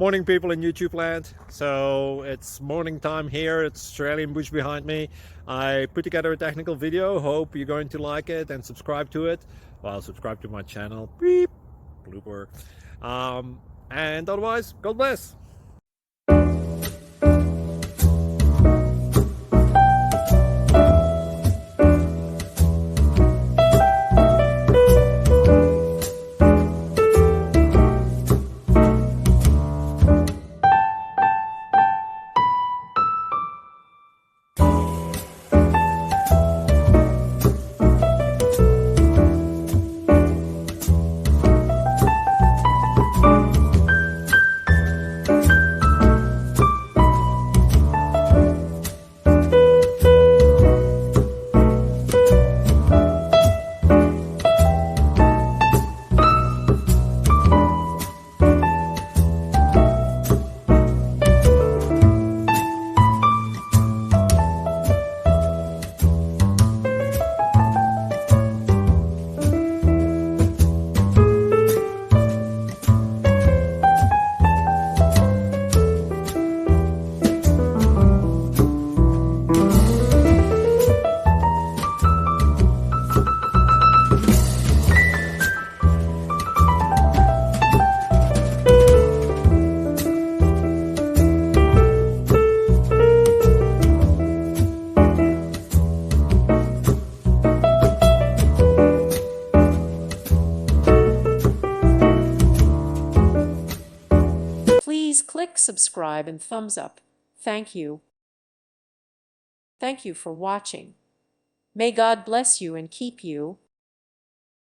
Morning, people in YouTube land. So it's morning time here. It's Australian bush behind me. I put together a technical video. Hope you're going to like it and subscribe to it. Well, subscribe to my channel. Beep. Blooper. And otherwise, God bless. Please click subscribe and thumbs up. Thank you. Thank you for watching. May God bless you and keep you.